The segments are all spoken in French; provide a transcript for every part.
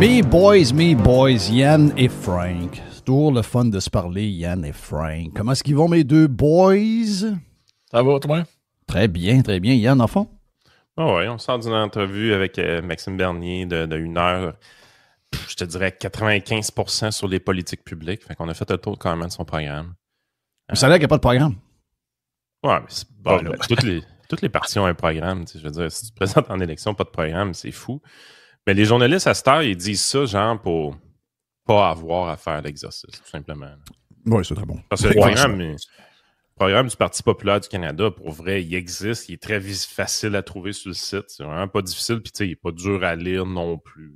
Mes boys, Yann et Frank. C'est toujours le fun de se parler, Yann et Frank. Comment est-ce qu'ils vont, mes deux boys? Ça va, toi? Très bien, très bien. Yann, en fond? Oh oui, on sort d'une entrevue avec Maxime Bernier de 1 heure. Je te dirais 95% sur les politiques publiques. Fait qu'on a fait le tour quand même de son programme. Vous savez qu'il n'y a pas de programme? Ouais, mais c'est bon, là. Toutes les partis ont un programme. Je veux dire, si tu te présentes en élection, pas de programme, c'est fou. Mais les journalistes à cette heure, ils disent ça, genre, pour pas avoir à faire l'exercice, tout simplement. Oui, c'est très bon. Parce que le programme du Parti populaire du Canada, pour vrai, il existe. Il est très facile à trouver sur le site. C'est vraiment pas difficile. Puis, tu sais, il est pas dur à lire non plus.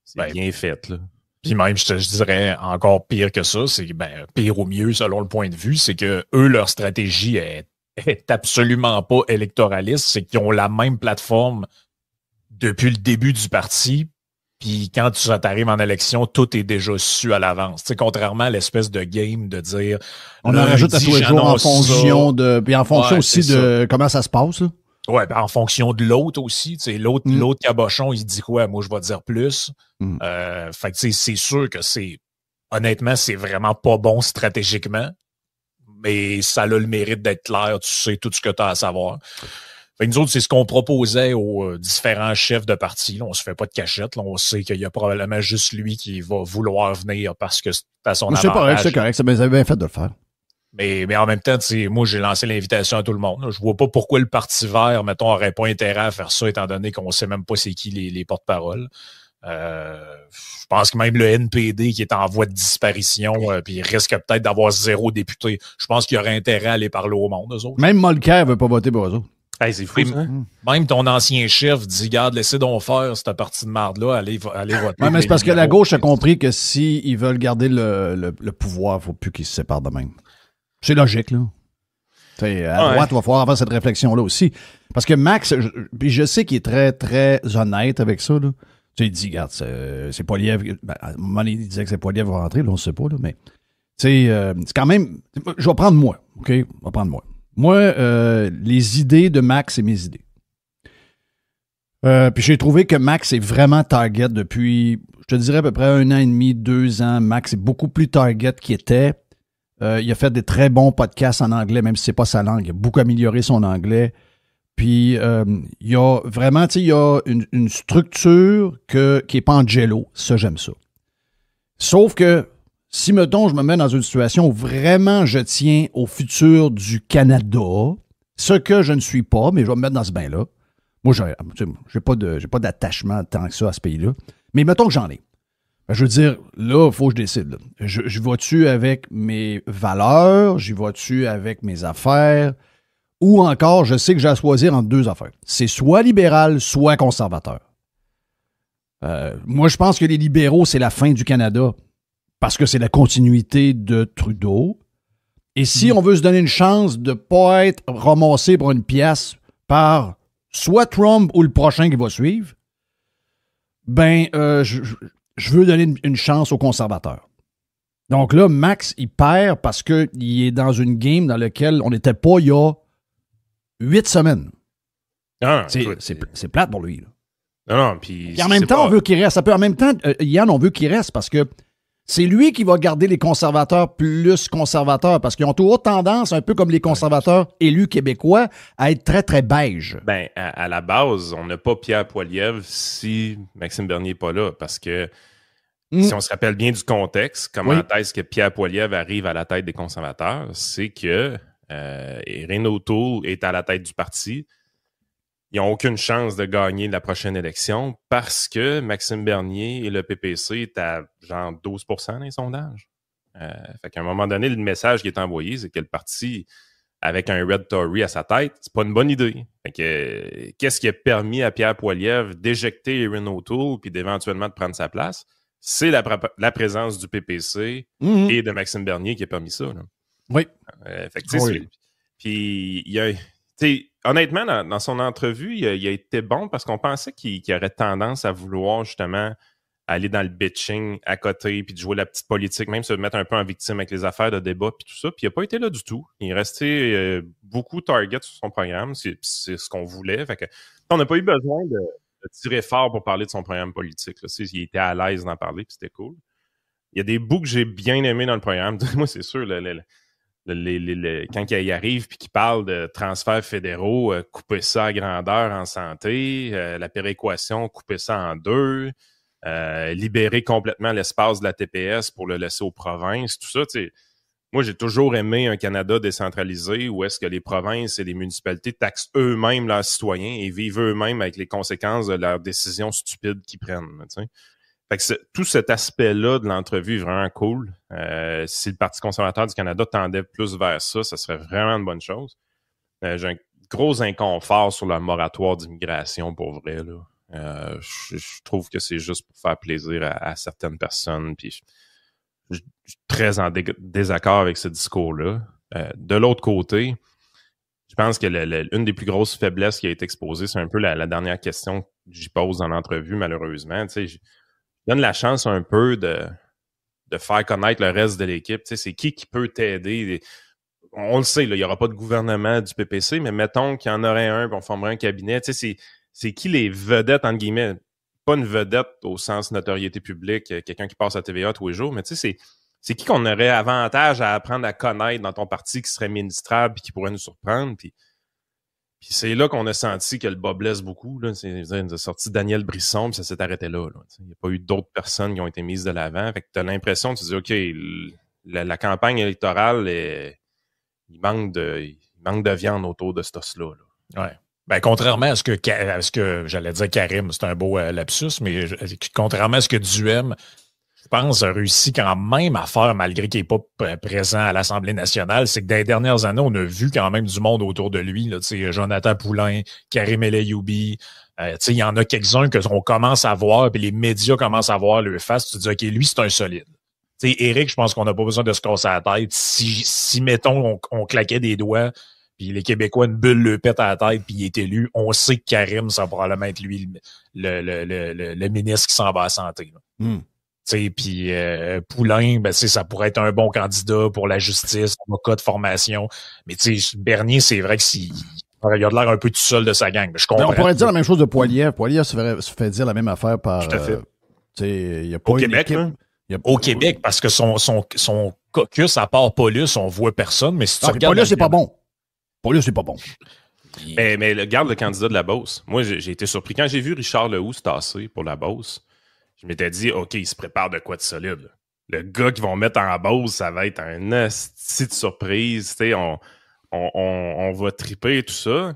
C'est bien fait, là. Puis même, je dirais encore pire que ça, c'est pire ou mieux selon le point de vue, c'est que eux, leur stratégie est absolument pas électoraliste. C'est qu'ils ont la même plateforme depuis le début du parti. Puis quand tu arrives en élection, tout est déjà su à l'avance. Tu sais, contrairement à l'espèce de game de dire... On en rajoute à tous les jours en fonction de... Puis en fonction aussi de comment ça se passe, là. Ouais, ben en fonction de l'autre aussi. Tu sais, l'autre cabochon, il dit quoi? Moi, je vais dire plus. Fait que tu sais, c'est sûr que honnêtement, c'est vraiment pas bon stratégiquement. Mais ça a le mérite d'être clair. Tu sais tout ce que tu as à savoir. Fait que nous autres, c'est ce qu'on proposait aux différents chefs de parti. Là, on se fait pas de cachette. Là, on sait qu'il y a probablement juste lui qui va vouloir venir parce que c'est à son avantage. C'est correct. Vous avez bien fait de le faire. Mais en même temps, moi, j'ai lancé l'invitation à tout le monde. Là. Je vois pas pourquoi le Parti vert, mettons, aurait pas intérêt à faire ça, étant donné qu'on sait même pas c'est qui les porte-paroles. Je pense que même le NPD qui est en voie de disparition, puis il risque peut-être d'avoir 0 député. Je pense qu'il y aurait intérêt à aller parler au monde, eux autres. Même Molker veut pas voter pour eux autres. Hey, c'est fou, ça. Même ton ancien chef dit, garde, laissez donc faire cette partie de marde-là, allez voter. Ouais, mais c'est parce que la gauche a compris que s'ils veulent garder le pouvoir, il ne faut plus qu'ils se séparent de même. C'est logique, là. À droite, il va falloir avoir cette réflexion-là aussi. Parce que Max, je sais qu'il est très, très honnête avec ça, là. Tu sais, il dit, regarde, c'est Poilievre. Ben, à un moment donné, il disait que c'est Poilievre qui va rentrer, là, on ne sait pas, là, mais c'est quand même. Je vais prendre moi, OK? Je vais prendre moi. Moi, les idées de Max, c'est mes idées. Puis j'ai trouvé que Max est vraiment target depuis, je te dirais à peu près 1 an et demi, 2 ans. Max est beaucoup plus target qu'il était. Il a fait des très bons podcasts en anglais, même si c'est pas sa langue. Il a beaucoup amélioré son anglais. Puis il y a vraiment, tu sais, il y a une structure qui n'est pas en jello. Ça, j'aime ça. Sauf que si, mettons, je me mets dans une situation où vraiment je tiens au futur du Canada, ce que je ne suis pas, mais je vais me mettre dans ce bain-là. Moi, j'ai pas d'attachement tant que ça à ce pays-là. Mais mettons que j'en ai. Ben, je veux dire, là, il faut que je décide. Là. Je vais-tu avec mes valeurs? J'y vais-tu avec mes affaires? Ou encore, je sais que j'ai à choisir entre 2 affaires. C'est soit libéral, soit conservateur. Moi, je pense que les libéraux, c'est la fin du Canada. Parce que c'est la continuité de Trudeau. Et si on veut se donner une chance de ne pas être ramassé pour une pièce par soit Trump ou le prochain qui va suivre, ben, je veux donner une chance aux conservateurs. Donc là, Max, il perd parce qu'il est dans une game dans laquelle on n'était pas il y a 8 semaines. C'est plate pour lui. Là. Non, puis en même temps, on veut qu'il reste. En même temps, Yann, on veut qu'il reste parce que c'est lui qui va garder les conservateurs plus conservateurs parce qu'ils ont toujours tendance, un peu comme les conservateurs élus québécois, à être très, très beige. Ben, à la base, on n'a pas Pierre Poilievre si Maxime Bernier n'est pas là parce que si on se rappelle bien du contexte, comment est-ce que Pierre Poilievre arrive à la tête des conservateurs, c'est que Erin O'Toole est à la tête du parti. Ils n'ont aucune chance de gagner la prochaine élection parce que Maxime Bernier et le PPC est à genre 12% dans les sondages. Fait qu'à un moment donné, le message qui est envoyé, c'est que le parti, avec un Red Tory à sa tête, c'est pas une bonne idée. Fait que, qu'est-ce qui a permis à Pierre Poilievre d'éjecter Erin O'Toole puis d'éventuellement de prendre sa place? C'est la présence du PPC et de Maxime Bernier qui a permis ça. Là. Oui. Fait que, puis, il y a... honnêtement, dans son entrevue, il a été bon parce qu'on pensait qu'il aurait tendance à vouloir justement aller dans le bitching à côté puis de jouer la petite politique, même se mettre un peu en victime avec les affaires de débat puis tout ça. Puis il n'a pas été là du tout. Il est resté beaucoup target sur son programme. C'est ce qu'on voulait. Fait que on n'a pas eu besoin a tiré fort pour parler de son programme politique. Là. Il était à l'aise d'en parler, puis c'était cool. Il y a des bouts que j'ai bien aimés dans le programme. Moi, c'est sûr, quand il arrive puis qu'il parle de transferts fédéraux, couper ça à grandeur en santé, la péréquation, couper ça en deux, libérer complètement l'espace de la TPS pour le laisser aux provinces, tout ça, tu sais. Moi, j'ai toujours aimé un Canada décentralisé où est-ce que les provinces et les municipalités taxent eux-mêmes leurs citoyens et vivent eux-mêmes avec les conséquences de leurs décisions stupides qu'ils prennent. Tu sais. Fait que tout cet aspect-là de l'entrevue est vraiment cool. Si le Parti conservateur du Canada tendait plus vers ça, ça serait vraiment une bonne chose. J'ai un gros inconfort sur le moratoire d'immigration, pour vrai. Là. Je trouve que c'est juste pour faire plaisir à certaines personnes. Puis je suis très en désaccord avec ce discours-là. De l'autre côté, je pense que une des plus grosses faiblesses qui a été exposée, c'est un peu la dernière question que j'y pose dans l'entrevue, malheureusement. Tu sais, je donne la chance un peu de faire connaître le reste de l'équipe. Tu sais, c'est qui peut t'aider? On le sait, là, il n'y aura pas de gouvernement du PPC, mais mettons qu'il y en aurait un, puis on formerait un cabinet. Tu sais, c'est qui les vedettes, entre guillemets? Pas une vedette au sens notoriété publique, quelqu'un qui passe à TVA tous les jours, mais tu sais, c'est qui qu'on aurait avantage à apprendre à connaître dans ton parti qui serait ministrable et qui pourrait nous surprendre. Puis c'est là qu'on a senti que le bas blesse beaucoup. Là. C'est sorti Daniel Brisson, puis ça s'est arrêté là. Il n'y a pas eu d'autres personnes qui ont été mises de l'avant. Fait que tu as l'impression, tu te dis, OK, la campagne électorale, il manque de viande autour de ce os-là. Là. Ouais. Ben, contrairement à ce que j'allais dire Karim, c'est un beau lapsus, mais contrairement à ce que Duhem, je pense, a réussi quand même à faire, malgré qu'il n'est pas présent à l'Assemblée nationale, c'est que dans les dernières années, on a vu quand même du monde autour de lui. Là, Jonathan Poulain, Karim El-Ayoubi, il y en a quelques-uns qu'on commence à voir, puis les médias commencent à voir le face. Tu te dis, OK, lui, c'est un solide. T'sais, Éric, je pense qu'on n'a pas besoin de se casser la tête. Si mettons, on claquait des doigts, puis les Québécois, une bulle le pète à la tête, puis il est élu, on sait que Karim, ça va probablement être lui, le ministre qui s'en va à la santé. Puis Poulain, ben, ça pourrait être un bon candidat pour la justice, avocat de formation. Mais Bernier, c'est vrai que il a l'air un peu tout seul de sa gang. Je comprends. On pourrait dire la même chose de Poilievre. Poilievre se fait dire la même affaire par... Tout à fait. Y a pas au Québec, hein? Au Québec, parce que son caucus, à part Paulus, on voit personne. Mais si tu regardes... Paulus, c'est pas bon. Paulus, c'est pas bon. Mais regarde le candidat de la Beauce. Moi, j'ai été surpris. Quand j'ai vu Richard Lehoux se tasser pour la Beauce, je m'étais dit, OK, il se prépare de quoi de solide. Là. Le gars qu'ils vont mettre en Beauce, ça va être un asti de surprise. On va triper et tout ça.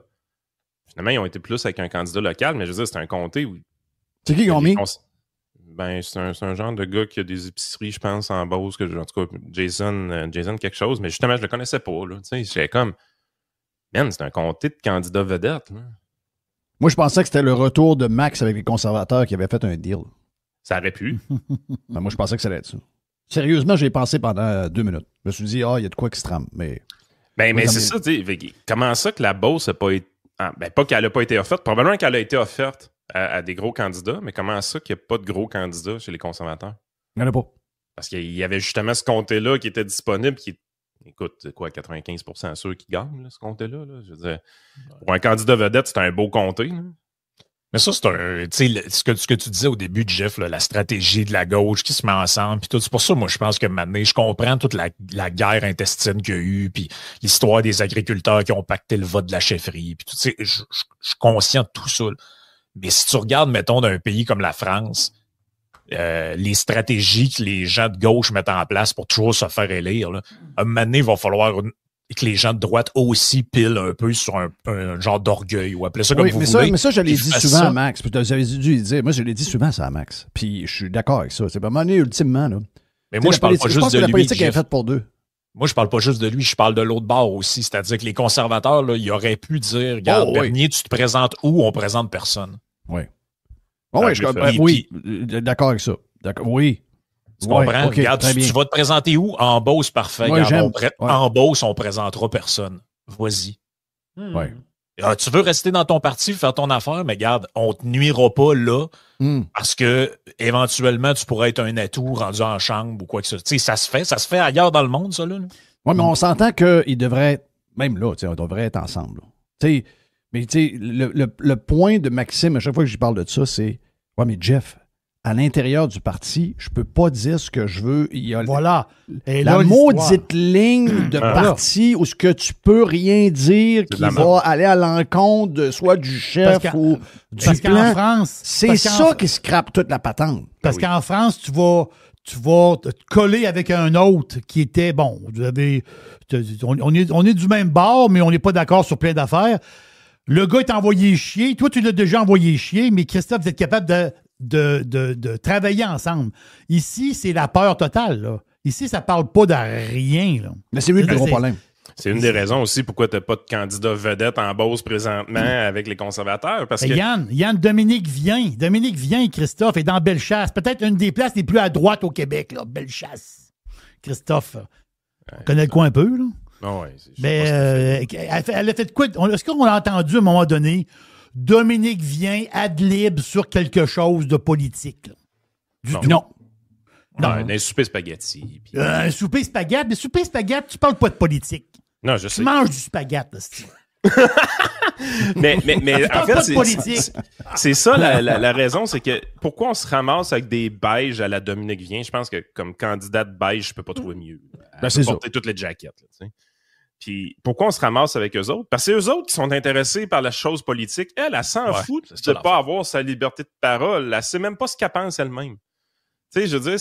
Finalement, ils ont été plus avec un candidat local, mais je veux dire, c'est un comté où... C'est qui qu'ils ont mis? Ben, c'est un genre de gars qui a des épiceries, je pense, en Beauce. En tout cas, Jason quelque chose. Mais justement, je le connaissais pas. J'étais comme... Man, c'est un comté de candidats vedettes. Là. Moi, je pensais que c'était le retour de Max avec les conservateurs qui avait fait un deal. Ça aurait pu. Ben, moi, je pensais que ça allait être ça. Sérieusement, j'ai pensé pendant 2 minutes. Je me suis dit, il y a de quoi qui se trame. Mais c'est ça, tu sais. Comment ça que la Beauce n'a pas été... pas qu'elle n'a pas été offerte. Probablement qu'elle a été offerte à des gros candidats, mais comment ça qu'il n'y a pas de gros candidats chez les conservateurs? Il n'y en a pas. Parce qu'il y avait justement ce comté-là qui était disponible, qui écoute, c'est quoi, 95% ceux qui gagnent, là, ce comté-là? Là? Je veux dire, pour un candidat vedette, c'est un beau comté. Là. Mais ça, c'est ce que tu disais au début, Jeff, là, la stratégie de la gauche qui se met ensemble. Puis tout, c'est pour ça, moi, je pense que maintenant, je comprends toute la guerre intestine qu'il y a eu, puis l'histoire des agriculteurs qui ont pacté le vote de la chefferie. Puis tout, je suis conscient de tout ça. Là. Mais si tu regardes, mettons, d'un pays comme la France, les stratégies que les gens de gauche mettent en place pour toujours se faire élire, là, à un moment donné, il va falloir que les gens de droite aussi pilent un peu sur un genre d'orgueil, ou appelez ça comme vous voulez. Mais ça, je l'ai dit souvent à Max. Puis vous avez dû dire. Moi, je l'ai dit souvent ça à Max. Puis je suis d'accord avec ça. C'est pas monnaie ultimement. Là. Mais moi, je parle pas juste de lui. La politique est faite pour deux. Moi, je parle pas juste de lui, je parle de l'autre bord aussi. C'est-à-dire que les conservateurs, là, ils auraient pu dire, regarde, Bernier, tu te présentes où? On présente personne. Oui. Oui, d'accord avec ça. Oui. Tu comprends? Okay, regarde, tu vas te présenter où? En Beauce, parfait. Ouais, en Beauce, on présentera personne. Vas-y. Ouais. Tu veux rester dans ton parti, faire ton affaire, mais regarde, on te nuira pas là parce que éventuellement, tu pourrais être un atout rendu en chambre ou quoi que ce soit. Tu sais, ça se fait ailleurs dans le monde, ça, là. Oui, mais on s'entend qu'ils devraient, même là, on devrait être ensemble. Tu sais, Mais tu sais, le point de Maxime, à chaque fois que j'y parle de ça, c'est « Ouais, mais Jeff, à l'intérieur du parti, je peux pas dire ce que je veux. » Il y a Et la là, maudite ligne de parti où ce que tu peux rien dire qui va aller à l'encontre soit du chef ou du plan. France, c'est ça qui scrape toute la patente. Parce qu'en France, tu vas te coller avec un autre qui était, bon, on est du même bord, mais on n'est pas d'accord sur plein d'affaires. Le gars est envoyé chier. Toi, tu l'as déjà envoyé chier, mais Christophe, vous êtes capable de travailler ensemble. Ici, c'est la peur totale, là. Ici, ça parle pas de rien, là. Mais c'est lui le gros problème. C'est une des raisons aussi pourquoi tu n'as pas de candidat vedette en Beauce présentement avec les conservateurs. Parce que Yann, Dominique vient et Christophe est dans Bellechasse. Peut-être une des places les plus à droite au Québec, là, Bellechasse. Christophe, on connaît le coin un peu, là. Oh ouais, mais elle a fait quoi? Est-ce qu'on a entendu à un moment donné Dominique vient ad lib sur quelque chose de politique? Non. Un souper spaghetti. Puis... un souper spaghetti. Mais souper spaghetti, tu parles pas de politique. Non, je sais. Tu manges du spaghetti. mais en fait, c'est ça la raison, c'est que pourquoi on se ramasse avec des beiges à la Dominique Vien? Je pense que comme candidate beige, je peux pas trouver mieux. C'est porter toutes les jackets. Là, puis pourquoi on se ramasse avec eux autres? Parce que c'est eux autres qui sont intéressés par la chose politique. Elle s'en fout de ne pas avoir sa liberté de parole. Elle sait même pas ce qu'elle pense elle-même. Tu sais, je veux dire,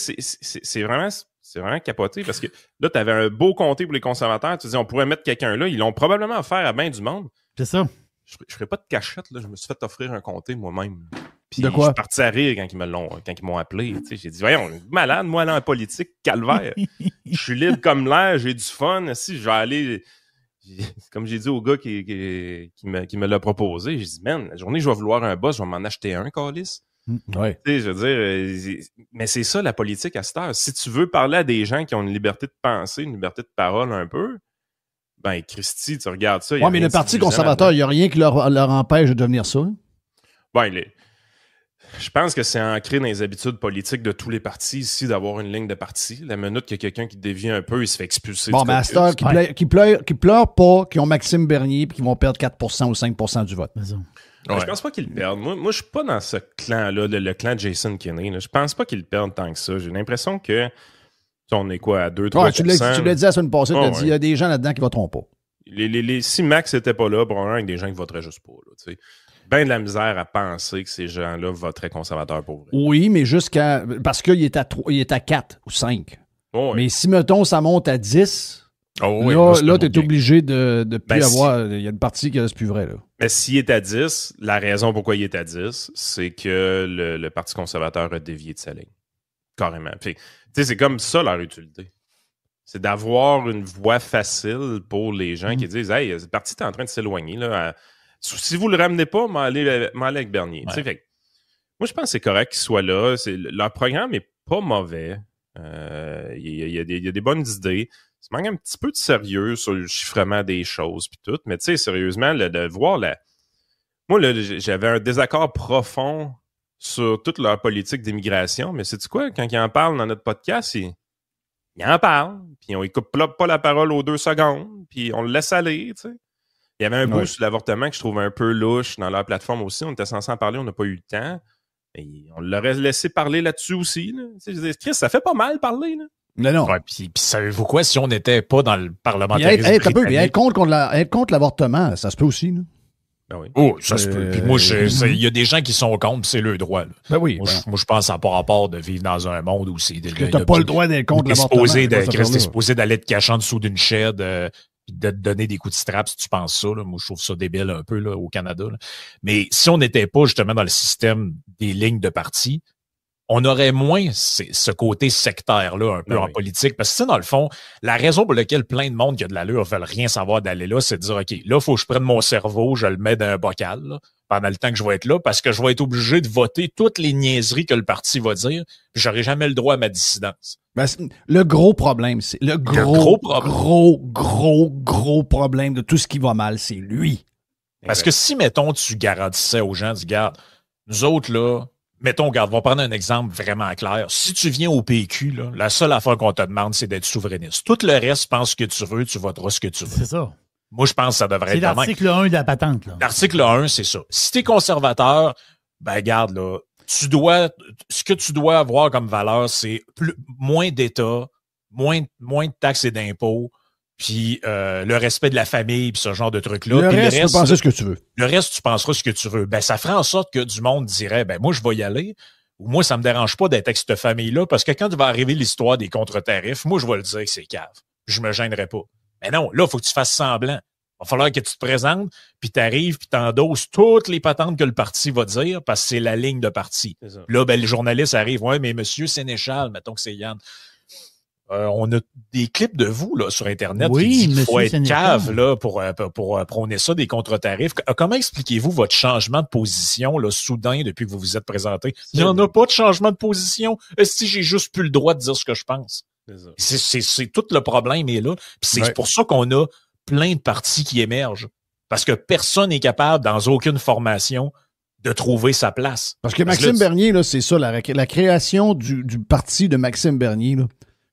c'est vraiment capoté parce que là, tu avais un beau comté pour les conservateurs. Tu dis, on pourrait mettre quelqu'un là. Ils l'ont probablement offert à bien du monde. C'est ça. Je ferais pas de cachette, là. Je me suis fait offrir un comté moi-même. Puis de quoi? Je suis parti à rire quand ils m'ont appelé. Tu sais, j'ai dit, voyons, malade, moi, là, en politique, calvaire. Je suis libre comme l'air, j'ai du fun. Si je vais aller... Comme j'ai dit au gars qui me l'a proposé, j'ai dit, man, la journée je vais vouloir un boss, je vais m'en acheter un, câlisse. Ouais. Tu sais, je veux dire, mais c'est ça la politique à cette heure. Si tu veux parler à des gens qui ont une liberté de penser, une liberté de parole un peu, ben, Christy, tu regardes ça. Oui, mais le Parti conservateur, il n'y a rien qui leur empêche de devenir ça. Ben, je pense que c'est ancré dans les habitudes politiques de tous les partis ici d'avoir une ligne de parti. La minute qu'il y a quelqu'un qui dévie un peu, il se fait expulser. Bon, ben, à cette heure, qui pleurent pas, qui ont Maxime Bernier et qui vont perdre 4% ou 5% du vote. Ouais. Je pense pas qu'ils le perdent. Moi, je suis pas dans ce clan-là, le clan de Jason Kenney. Là. Je pense pas qu'ils le perdent tant que ça. J'ai l'impression que on est quoi, à 2-3%. Tu l'as dit la semaine passée, tu as dit il y a des gens là-dedans qui voteront pas. Si Max n'était pas là, probablement il y a des gens qui voteraient juste pas. Là, ben de la misère à penser que ces gens-là voteraient conservateurs pour vrai. Oui, mais parce qu'il est à 4 ou 5. Oh, oui. Mais si, mettons, ça monte à 10... là, tu es obligé de plus avoir... Il y a une partie qui reste plus vraie. Là. Mais s'il est à 10, la raison pourquoi il est à 10, c'est que le Parti conservateur a dévié de sa ligne. Carrément. Puis, c'est comme ça leur utilité. C'est d'avoir une voie facile pour les gens qui disent « Hey, le parti est en train de s'éloigner. Là, si vous le ramenez pas, m'aller avec Bernier. Ouais. » Fait, moi, je pense que c'est correct qu'ils soient là. Leur programme est pas mauvais. Il y a des bonnes idées. Ça manque un petit peu de sérieux sur le chiffrement des choses puis tout, mais tu sais, sérieusement, de voir Moi, j'avais un désaccord profond sur toute leur politique d'immigration, mais sais-tu quoi? Quand ils en parlent dans notre podcast, ils en parlent, puis on ne coupe pas la parole aux 2 secondes, puis on le laisse aller, tu sais. Il y avait un bout sur l'avortement que je trouvais un peu louche dans leur plateforme aussi. On était censé en parler, on n'a pas eu le temps. Et on l'aurait laissé parler là-dessus aussi. Là. Tu sais, je disais, Chris, ça fait pas mal parler, là. Non. Ouais, puis savez-vous quoi, si on n'était pas dans le parlementarisme être contre l'avortement, ça se peut aussi, là. Ben oui. Oh, ça se peut. Puis moi, il y a des gens qui sont contre, c'est le droit. Là. Ben oui. Moi, je pense que ça n'a pas rapport de vivre dans un monde où c'est... Tu n'as pas le droit d'être contre l'avortement. T'es supposé d'aller te cacher en dessous d'une chaîne, puis de te donner des coups de strap si tu penses ça. Là. Moi, je trouve ça débile un peu là, au Canada. Là. Mais si on n'était pas justement dans le système des lignes de parti, on aurait moins ce côté sectaire-là un peu en politique. Parce que dans le fond, la raison pour laquelle plein de monde qui a de l'allure veulent rien savoir d'aller là, c'est de dire, OK, là, il faut que je prenne mon cerveau, je le mets dans un bocal là, pendant le temps que je vais être là, parce que je vais être obligé de voter toutes les niaiseries que le parti va dire, puis j'aurai jamais le droit à ma dissidence. Ben, le gros problème, c'est le gros problème de tout ce qui va mal, c'est lui. Parce que si, mettons, tu garantissais aux gens, dis, regarde, nous autres, là, mettons, regarde, on va prendre un exemple vraiment clair. Si tu viens au PQ, là, la seule affaire qu'on te demande, c'est d'être souverainiste. Tout le reste, pense ce que tu veux, tu voteras ce que tu veux. C'est ça. Moi, je pense que ça devrait être C'est l'article 1 de la patente. L'article 1, c'est ça. Si t'es conservateur, ben regarde, là, ce que tu dois avoir comme valeur, c'est moins d'État, moins de taxes et d'impôts, puis le respect de la famille, puis ce genre de trucs-là. Le reste, tu peux penser ce que tu veux. Le reste, tu penseras ce que tu veux. Ben, ça ferait en sorte que du monde dirait, ben moi, je vais y aller, ou moi, ça me dérange pas d'être avec cette famille-là, parce que quand il va arriver l'histoire des contre-tarifs, moi, je vais le dire que c'est cave. Je me gênerai pas. Mais non, là, il faut que tu fasses semblant. Il va falloir que tu te présentes, puis tu arrives, puis tu endosses toutes les patentes que le parti va dire, parce que c'est la ligne de parti. Là, ben, les journalistes arrivent, ouais, mais monsieur Sénéchal, mettons que c'est Yann. On a des clips de vous là sur Internet qui disent qu'il faut être cave là, pour prôner ça, des contre-tarifs. Comment expliquez-vous votre changement de position là, soudain depuis que vous vous êtes présenté? Il n'y en a pas de changement de position. Si j'ai juste plus le droit de dire ce que je pense. C'est tout le problème est là. Puis c'est pour ça qu'on a plein de partis qui émergent. Parce que personne n'est capable, dans aucune formation, de trouver sa place. Parce que Maxime Bernier, là, c'est ça, la création du parti de Maxime Bernier, là.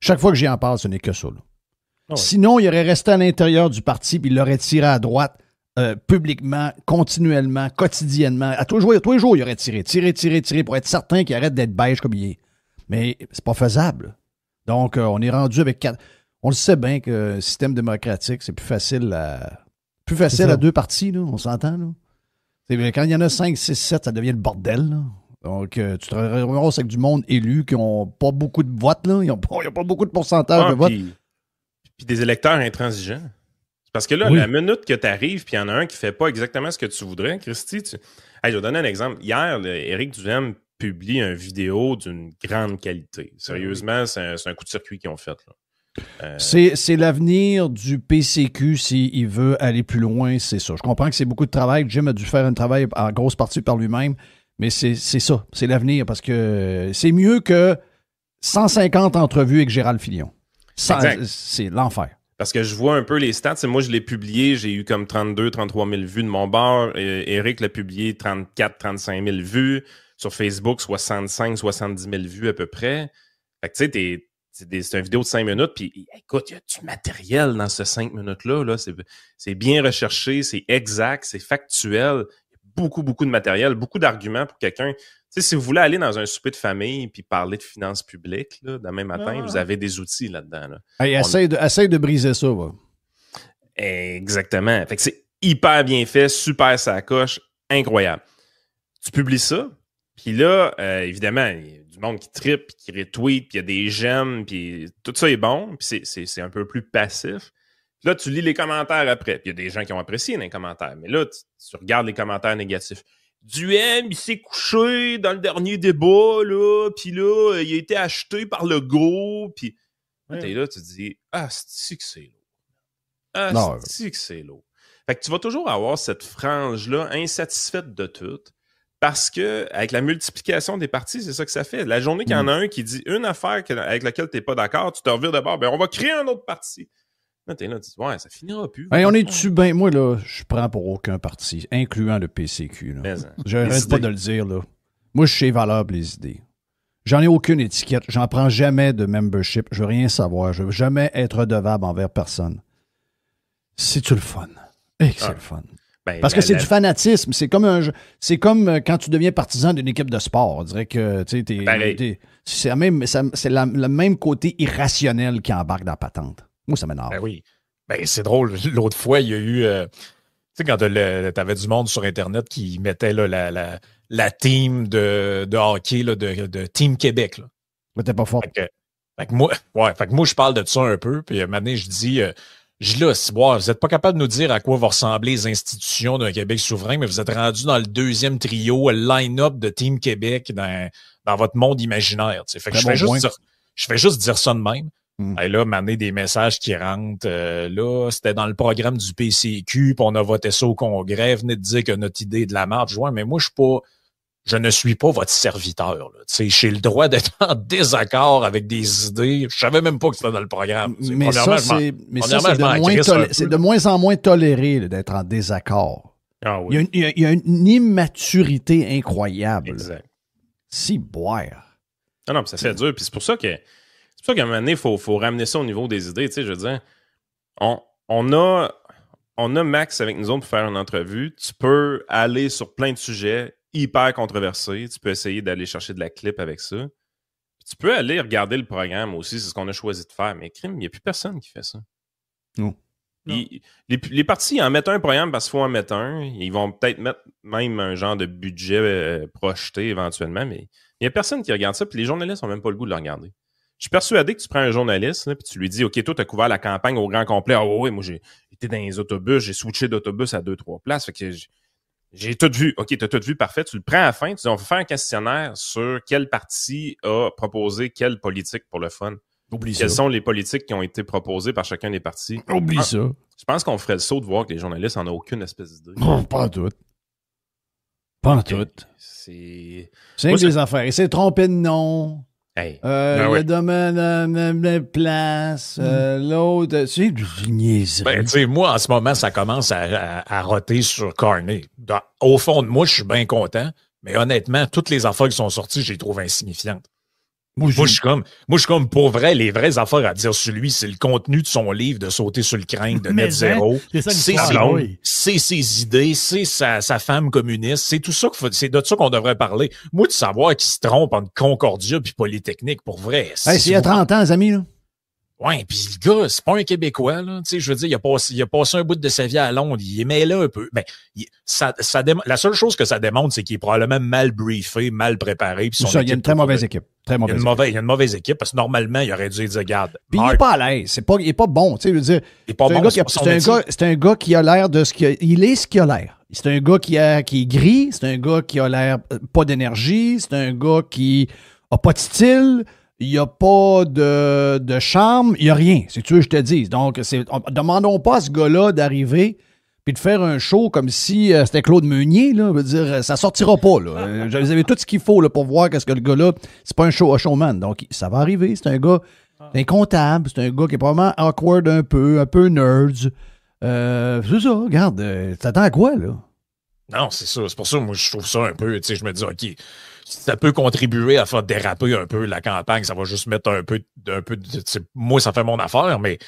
Chaque fois que j'y en parle, ce n'est que ça. Sinon, il aurait resté à l'intérieur du parti puis il l'aurait tiré à droite publiquement, continuellement, quotidiennement. À tous les jours, il aurait tiré pour être certain qu'il arrête d'être beige comme il est. Mais c'est pas faisable. Donc, on est rendu avec 4. On le sait bien que le système démocratique, c'est plus facile à deux partis, là, on s'entend. Là. Quand il y en a 5, 6, 7, ça devient le bordel. Là. Donc, tu te ramasses avec du monde élu qui n'ont pas beaucoup de votes, là. Ils n'ont pas beaucoup de pourcentage de votes. Puis des électeurs intransigeants. Parce que là, la minute que tu arrives, puis il y en a un qui ne fait pas exactement ce que tu voudrais, Christy, je vais donner un exemple. Hier, Éric Duhaime publie une vidéo d'une grande qualité. Sérieusement, c'est un coup de circuit qu'ils ont fait. Là. C'est l'avenir du PCQ s'il veut aller plus loin, c'est ça. Je comprends que c'est beaucoup de travail. Jim a dû faire un travail en grosse partie par lui-même. Mais c'est ça, c'est l'avenir, parce que c'est mieux que 150 entrevues avec Gérald Filion. C'est l'enfer. Parce que je vois un peu les stats. Moi, je l'ai publié, j'ai eu comme 33 000 vues de mon bord. Éric l'a publié 35 000 vues. Sur Facebook, 70 000 vues à peu près. Fait que tu sais, c'est une vidéo de 5 minutes, puis écoute, il y a du matériel dans ce 5 minutes-là. Là. C'est bien recherché, c'est exact, c'est factuel. Beaucoup de matériel, beaucoup d'arguments pour quelqu'un. Tu sais, si vous voulez aller dans un souper de famille puis parler de finances publiques, là, demain matin, vous avez des outils là-dedans. Là. Hey, essaye de briser ça, va. Exactement. Fait que c'est hyper bien fait, super sacoche, incroyable. Tu publies ça, puis là, évidemment, il y a du monde qui trippe, qui retweet, puis il y a des j'aime, puis tout ça est bon, puis c'est un peu plus passif. Là, tu lis les commentaires après. Puis il y a des gens qui ont apprécié les commentaires. Mais là, tu regardes les commentaires négatifs. Duhaime, il s'est couché dans le dernier débat, là. Puis là, il a été acheté par le gros. Puis t'es là, tu te dis, c'est que c'est lourd. C'est que c'est lourd. Fait que tu vas toujours avoir cette frange-là insatisfaite de tout. Parce que avec la multiplication des partis, c'est ça que ça fait. La journée qu'il y en a un qui dit une affaire avec laquelle tu n'es pas d'accord, tu te revires de bord, on va créer un autre parti. Là, t'es là, tu dis, ça finira plus. Hey, on est dessus bien. Moi, là, je prends pour aucun parti, incluant le PCQ. Je n'arrête pas de le dire, là. Moi, je sais valable les idées. J'en ai aucune étiquette. J'en prends jamais de membership. Je veux rien savoir. Je veux jamais être redevable envers personne. C'est-tu le fun? C'est le fun. Parce que c'est du fanatisme. C'est comme quand tu deviens partisan d'une équipe de sport. On dirait que c'est le même côté irrationnel qui embarque dans la patente. Moi, ça m'énerve. Ben oui. Ben, c'est drôle. L'autre fois, il y a eu... tu sais, quand t'avais du monde sur Internet qui mettait là, la team de hockey là, de Team Québec. Là. Mais t'es pas fort. Fait que moi, je parle de ça un peu. Puis à un moment donné, je dis... vous n'êtes pas capable de nous dire à quoi vont ressembler les institutions d'un Québec souverain, mais vous êtes rendu dans le deuxième trio, le line-up de Team Québec dans votre monde imaginaire. Fait que je fais juste dire ça de même. Et là, m'amener des messages qui rentrent. Là, c'était dans le programme du PCQ, puis on a voté ça au Congrès. Venez de dire que notre idée est de la marche. Mais moi, je ne suis pas votre serviteur. J'ai le droit d'être en désaccord avec des idées. Je savais même pas que c'était dans le programme. Mais ça, c'est de moins en moins toléré là, d'être en désaccord. Ah oui. Il y a une immaturité incroyable. Exact. Si boire. Non, puis ça fait dur. Puis c'est pour ça qu'à un moment donné, il faut ramener ça au niveau des idées. Tu sais, je veux dire, on a on a Max avec nous autres pour faire une entrevue. Tu peux aller sur plein de sujets hyper controversés. Tu peux essayer d'aller chercher de la clip avec ça. Puis tu peux aller regarder le programme aussi, c'est ce qu'on a choisi de faire. Mais crime, il n'y a plus personne qui fait ça. Non. Les partis, ils en mettent un programme parce qu'il faut en mettre un. Ils vont peut-être mettre même un genre de budget projeté éventuellement, mais il n'y a personne qui regarde ça, puis les journalistes n'ont même pas le goût de le regarder. Je suis persuadé que tu prends un journaliste, là, puis tu lui dis « OK, toi, tu as couvert la campagne au grand complet. Ah oui, moi, j'ai été dans les autobus, j'ai switché d'autobus à 2-3 places. Fait que j'ai tout vu. OK, tu as tout vu, parfait. Tu le prends à la fin, tu dis « On va faire un questionnaire sur quel parti a proposé quelle politique pour le fun. » Quelles sont les politiques qui ont été proposées par chacun des partis? Oublie ça. Je pense qu'on ferait le saut de voir que les journalistes n'en ont aucune espèce d'idée. Oh, pas en tout. Pas en tout. C'est des affaires. Il s'est trompé de nom. Hey. Le domaine de place. L'autre. C'est du niaiserie. Tu sais, moi, en ce moment, ça commence à roter sur Carney. Au fond de moi, je suis bien content. Mais honnêtement, toutes les affaires qui sont sorties, je les trouve insignifiantes. Moi, je suis comme, pour vrai, les vraies affaires à dire sur lui, c'est le contenu de son livre, de sauter sur le crâne, de net zéro. C'est ses idées, c'est sa femme communiste, c'est tout ça c'est de ça qu'on devrait parler. Moi, de savoir qu'il se trompe entre Concordia puis Polytechnique, pour vrai. C'est il y a 30 ans, les amis, là. Ouais, puis le gars, c'est pas un Québécois, là. Tu sais, je veux dire, il a passé un bout de sa vie à Londres, il aimait là un peu. Ben, la seule chose que ça démontre, c'est qu'il est probablement mal briefé, mal préparé. Puis il y a une très mauvaise équipe. Il y a une mauvaise équipe, parce que normalement, il aurait dû dire, regarde. Puis il est pas à l'aise. Il est pas bon, tu sais, je veux dire. Il est pas bon. C'est un gars qui a l'air de ce qu'il a. Il est ce qu'il a l'air. C'est un gars qui est gris, c'est un gars qui a l'air pas d'énergie, c'est un gars qui a pas de style. Il n'y a pas de charme, il n'y a rien, si tu veux que je te dise. Donc, demandons pas à ce gars-là d'arriver puis de faire un show comme si c'était Claude Meunier, là. Je veux dire, ça sortira pas, là. Vous avez tout ce qu'il faut là, pour voir qu'est-ce que le gars-là, c'est pas un showman. Donc, ça va arriver. C'est un gars incontable, c'est un gars qui est probablement awkward un peu nerds. C'est ça, regarde, t'attends à quoi, là? Non, c'est ça. C'est pour ça, moi, je trouve ça un peu, tu sais, je me dis, OK, ça peut contribuer à faire déraper un peu la campagne, ça va juste mettre un peu moi, ça fait mon affaire, mais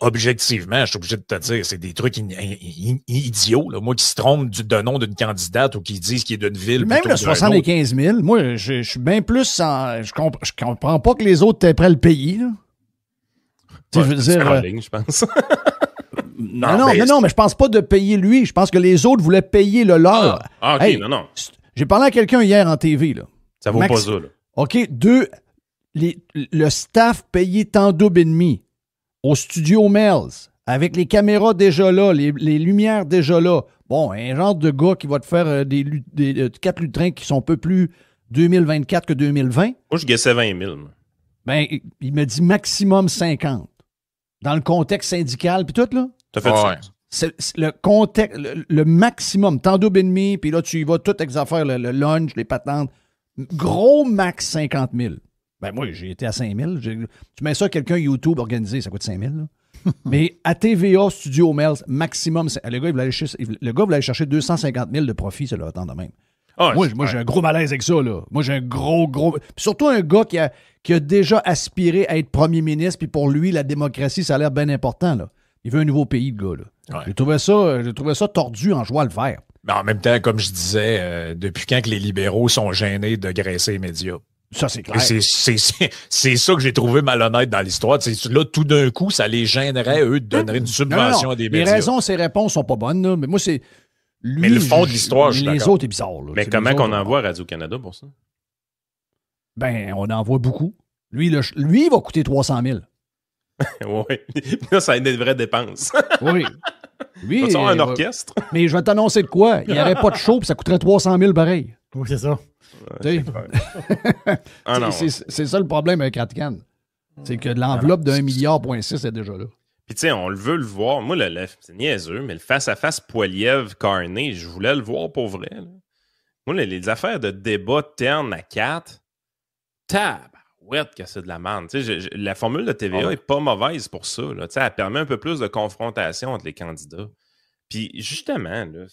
objectivement, je suis obligé de te dire, c'est des trucs idiots, là. Moi qui se trompe de nom d'une candidate ou qui disent qu'il est d'une ville. Même le 75 000, moi, je suis bien plus je comprends pas que les autres t'aient prêt le pays, là. Ouais, je veux dire. En ligne, je pense. Non, mais je pense pas de payer lui. Je pense que les autres voulaient payer le leur. OK, hey, non. J'ai parlé à quelqu'un hier en TV, là. Ça vaut pas ça, là. OK, le staff payé tant double et demi au studio Mel's, avec les caméras déjà là, les lumières déjà là. Bon, un genre de gars qui va te faire des 4 lutrins qui sont un peu plus 2024 que 2020. Moi, je guessais 20 000. Ben, il me dit maximum 50. Dans le contexte syndical, puis tout, là. T'as fait ça? C'est le contexte, le maximum, tant double et demi, puis là, tu y vas, toutes les affaires, le lunch, les patentes. Gros max 50 000. Ben, moi, j'ai été à 5 000. Tu mets ça à quelqu'un YouTube organisé, ça coûte 5 000, là. Mais à TVA, Studio Mel's, maximum, le gars, il voulait aller chercher 250 000 de profit, ça l'attend de même. Moi, j'ai un gros malaise avec ça, là. Moi, j'ai un gros... Puis surtout un gars qui a déjà aspiré à être premier ministre, puis pour lui, la démocratie, ça a l'air bien important, là. Il veut un nouveau pays, le gars, là. Ouais. J'ai trouvé ça tordu en joie à le faire. Mais en même temps, comme je disais, depuis quand que les libéraux sont gênés de graisser les médias? Ça, c'est clair. C'est ça que j'ai trouvé malhonnête dans l'histoire. Là, tout d'un coup, ça les gênerait, eux, de donner une subvention à des médias. Les raisons, ses réponses sont pas bonnes, là. Mais moi, c'est... Lui, mais le fond de l'histoire, je suis d'accord. Les autres, est bizarre, là. Mais comment qu'on envoie Radio-Canada pour ça? Ben, on envoie beaucoup. Lui, il va coûter 300 000. Oui. Là, ça a des vraies dépenses. Oui. Lui, tu un orchestre? Mais je vais t'annoncer de quoi? Il n'y aurait pas de show, puis ça coûterait 300 000 pareil. Oui, c'est ça. C'est ça le problème avec Ratcan. C'est que l'enveloppe de 1,6 milliard est déjà là. Puis tu sais, on veut le voir. Moi, c'est niaiseux, mais le face-à-face Poilievre-Carney, je voulais le voir pour vrai. Là. Moi, les affaires de débat terne à 4, tabarouette que c'est de la merde. La formule de TVA est pas mauvaise pour ça. Là. Elle permet un peu plus de confrontation entre les candidats. Puis justement, là,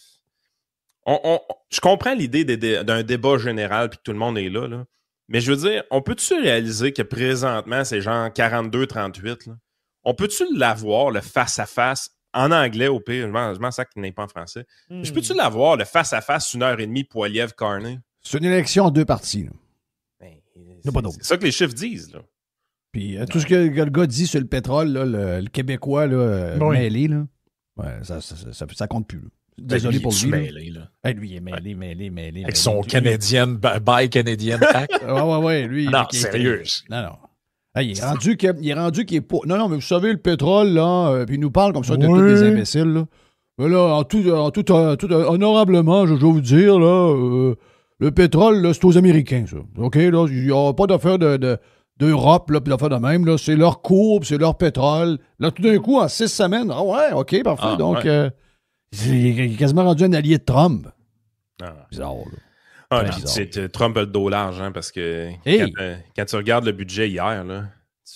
je comprends l'idée d'un débat général puis que tout le monde est là. Mais je veux dire, on peut-tu réaliser que présentement, c'est genre 42-38, là? On peut-tu l'avoir, le face-à-face, En anglais, au pire, je m'en sac qu'il n'est pas en français. Je peux-tu l'avoir, le face-à-face, 1h30, Poilievre-Carney? C'est une élection en 2 parties. C'est ça que les chiffres disent. Là. Puis tout ce que le gars dit sur le pétrole, là, le Québécois là, mêlé, là, ouais, ça compte plus. Là. Désolé pour lui. Mêlé, là. Hey, lui, il est mêlé. Avec son Canadian, buy Canadian pack. ouais, lui. Non, sérieux. Non. Hey, il est rendu qu'il est pas. Non, mais vous savez, le pétrole, là, puis il nous parle comme ça de tous des imbéciles, là. Mais là, en tout honorablement, je dois vous dire, là, le pétrole, là, c'est aux Américains, ça. OK, là, il n'y a pas d'affaire d'Europe, là, puis d'affaire de même, là. C'est leur courbe, c'est leur pétrole. Là, tout d'un coup, en 6 semaines, ah ouais, OK, parfait. Donc, il est quasiment rendu un allié de Trump. Bizarre, là. Trump a le dos large, hein, parce que quand tu regardes le budget hier, là,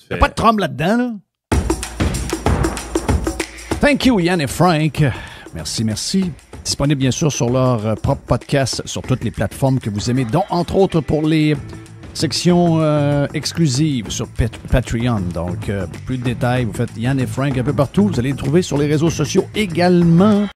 il n'y a pas de Trump là-dedans, là. Thank you, Yann et Frank. Merci. Disponible, bien sûr, sur leur propre podcast, sur toutes les plateformes que vous aimez, dont, entre autres, pour les sections exclusives sur Patreon. Donc, plus de détails, vous faites Yann et Frank un peu partout. Vous allez les trouver sur les réseaux sociaux également.